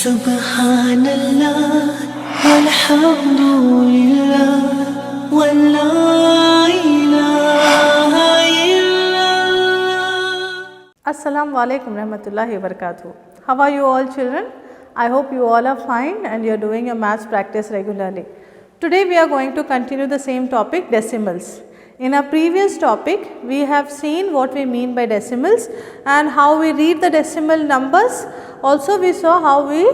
Subhanallah, walhamdulillah, wa la ilaha illallah. Assalamu alaikum rahmatullahi wa barakatuh. How are you all children? I hope you all are fine and you are doing your maths practice regularly. Today we are going to continue the same topic, decimals. In our previous topic we have seen what we mean by decimals and how we read the decimal numbers. Also we saw how we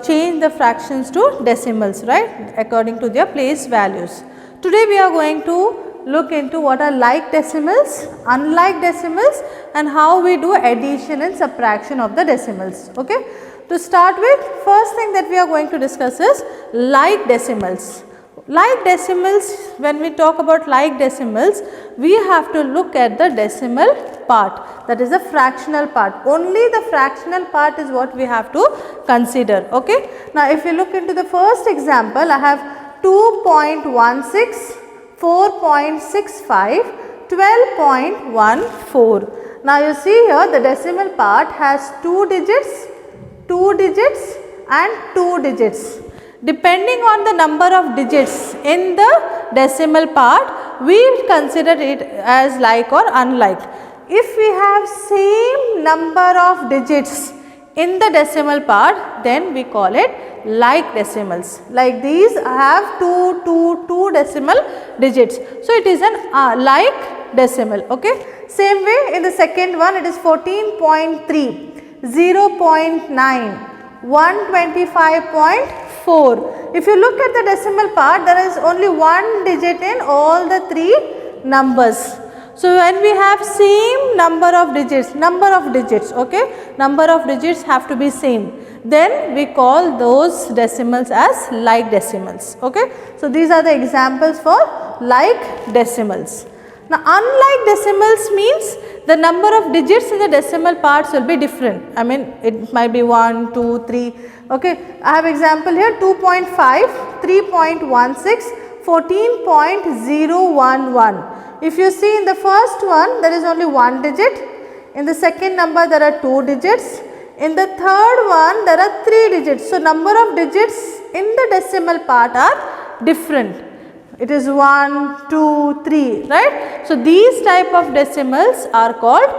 change the fractions to decimals, right, according to their place values. Today we are going to look into what are like decimals, unlike decimals and how we do addition and subtraction of the decimals. Okay. To start with, first thing that we are going to discuss is like decimals. Like decimals, when we talk about like decimals, we have to look at the decimal part, that is the fractional part. Only the fractional part is what we have to consider. Okay. Now, if you look into the first example, I have 2.16, 4.65, 12.14. Now, you see here the decimal part has 2 digits and 2 digits. Depending on the number of digits in the decimal part, we consider it as like or unlike. If we have same number of digits in the decimal part, then we call it like decimals. Like these have 2 decimal digits. So, it is an like decimal. Okay. Same way in the second one, it is 14.3, 0.9, 125.4. If you look at the decimal part, there is only one digit in all the 3 numbers. So, when we have same number of digits, okay, number of digits have to be same, then we call those decimals as like decimals. Okay. So, these are the examples for like decimals. Now, unlike decimals means the number of digits in the decimal parts will be different. I mean, it might be 1, 2, 3. Okay. I have example here 2.5, 3.16, 14.011. If you see in the first one, there is only one digit. In the second number, there are 2 digits. In the third one, there are 3 digits. So, number of digits in the decimal part are different. It is 1, 2, 3, right. So, these type of decimals are called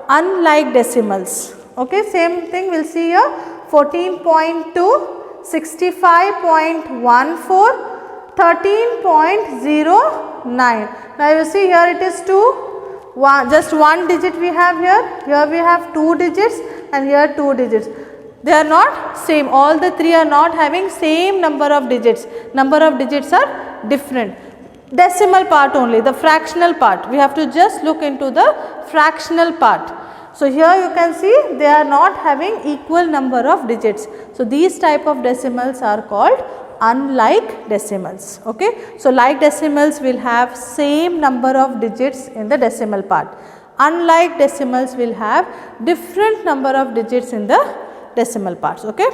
unlike decimals. Okay. Same thing we will see here 14.2, 65.14, 13.09. Now, you see here it is 2, just one digit we have here, here we have 2 digits and here 2 digits. They are not same, all the 3 are not having same number of digits are different. Decimal part only, the fractional part, we have to just look into the fractional part. So, here you can see they are not having equal number of digits. So, these type of decimals are called unlike decimals. Okay. So, like decimals will have same number of digits in the decimal part. Unlike decimals will have different number of digits in the decimal parts. Okay.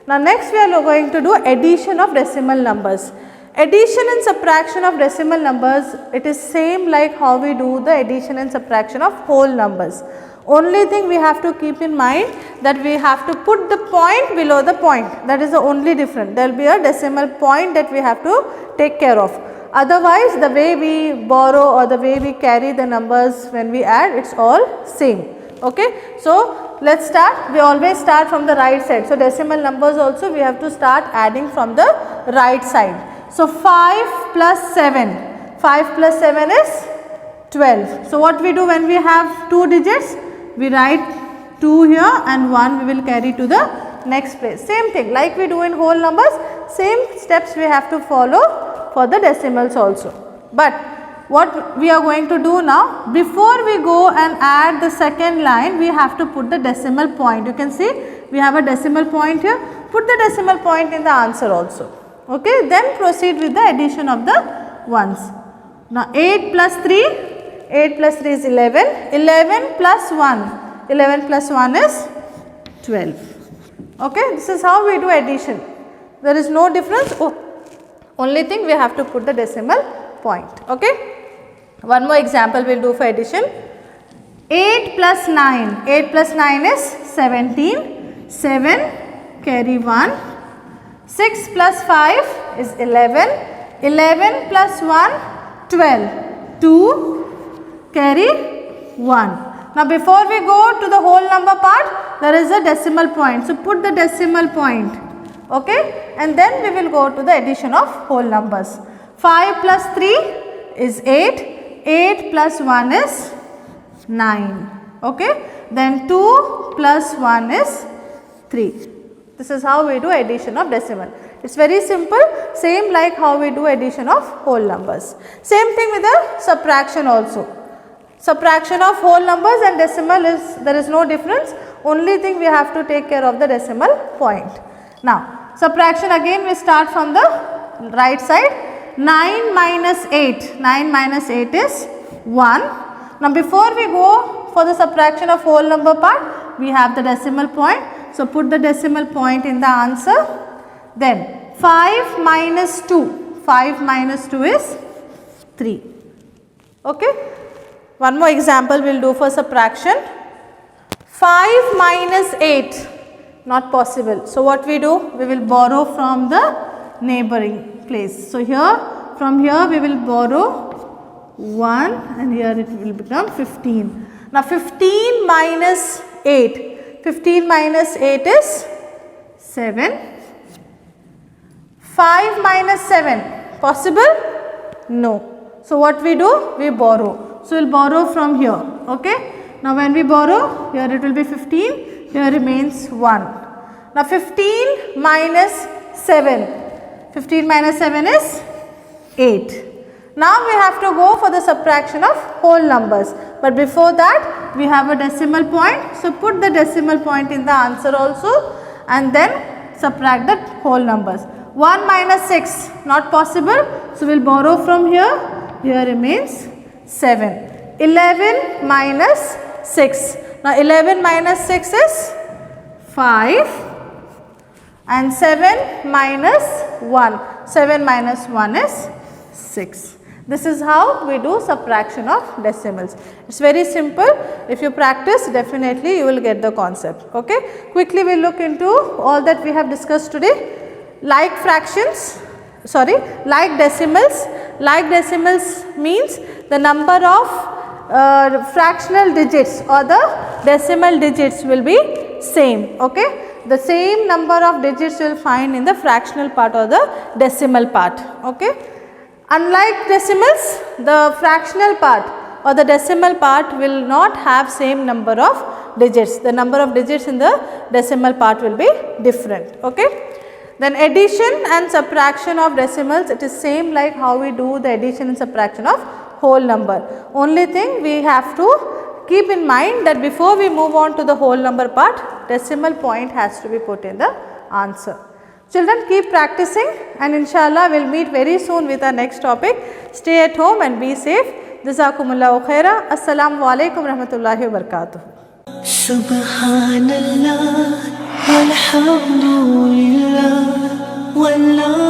Now, next we are going to do addition of decimal numbers. Addition and subtraction of decimal numbers, it is same like how we do the addition and subtraction of whole numbers. Only thing we have to keep in mind that we have to put the point below the point, that is the only difference. There will be a decimal point that we have to take care of. Otherwise, the way we borrow or the way we carry the numbers when we add, it is all same. Okay. So, let us start. We always start from the right side. So, decimal numbers also we have to start adding from the right side. So, 5 plus 7, 5 plus 7 is 12. So, what we do when we have 2 digits? We write 2 here and 1 we will carry to the next place. Same thing like we do in whole numbers, same steps we have to follow for the decimals also. But what we are going to do now, before we go and add the second line, we have to put the decimal point. You can see we have a decimal point here, put the decimal point in the answer also. Okay. Then proceed with the addition of the ones. Now, 8 plus 3, 8 plus 3 is 11, 11 plus 1, 11 plus 1 is 12. Okay. This is how we do addition. There is no difference, only thing we have to put the decimal point. Okay. One more example we will do for addition. 8 plus 9, 8 plus 9 is 17, 7 carry 1. 6 plus 5 is 11. 11 plus 1, 12. 2, carry 1. Now before we go to the whole number part, there is a decimal point. So put the decimal point. Okay, and then we will go to the addition of whole numbers. 5 plus 3 is 8. 8 plus 1 is 9. Okay, then 2 plus 1 is 3. This is how we do addition of decimal. It's very simple, same like how we do addition of whole numbers. Same thing with the subtraction also. Subtraction of whole numbers and decimal is, there is no difference. Only thing we have to take care of the decimal point. Now, subtraction again we start from the right side. 9 minus 8. 9 minus 8 is 1. Now, before we go for the subtraction of whole number part, we have the decimal point. So, put the decimal point in the answer. Then, 5 minus 2. 5 minus 2 is 3. Okay. One more example we will do for subtraction. 5 minus 8, not possible. So, what we do? We will borrow from the neighboring place. So, here, from here we will borrow 1 and here it will become 15. Now, 15 minus 8. 15 minus 8 is 7. 5 minus 7, possible? No. So, what we do? We borrow. So, we will borrow from here. Okay. Now, when we borrow, here it will be 15, here remains 1. Now, 15 minus 7. 15 minus 7 is 8. Now, we have to go for the subtraction of whole numbers. But before that, we have a decimal point. So, put the decimal point in the answer also and then subtract the whole numbers. 1 minus 6, not possible. So, we will borrow from here. Here remains 7. 11 minus 6. Now, 11 minus 6 is 5 and 7 minus 1. 7 minus 1 is 6. This is how we do subtraction of decimals. It is very simple. If you practice, definitely you will get the concept. Okay. Quickly we will look into all that we have discussed today. Like fractions, like decimals. Like decimals means the number of fractional digits or the decimal digits will be same. Okay. The same number of digits you will find in the fractional part or the decimal part. Okay. Unlike decimals, the fractional part or the decimal part will not have same number of digits. The number of digits in the decimal part will be different. Okay. Then addition and subtraction of decimals, it is same like how we do the addition and subtraction of whole number. Only thing we have to keep in mind that before we move on to the whole number part, decimal point has to be put in the answer. Children, keep practicing and inshallah we will meet very soon with our next topic. Stay at home and be safe. Jazakumullahu khaira. Assalamu alaikum rahmatullahi wa barakatuh. Subhanallah walhamdulillah wallah.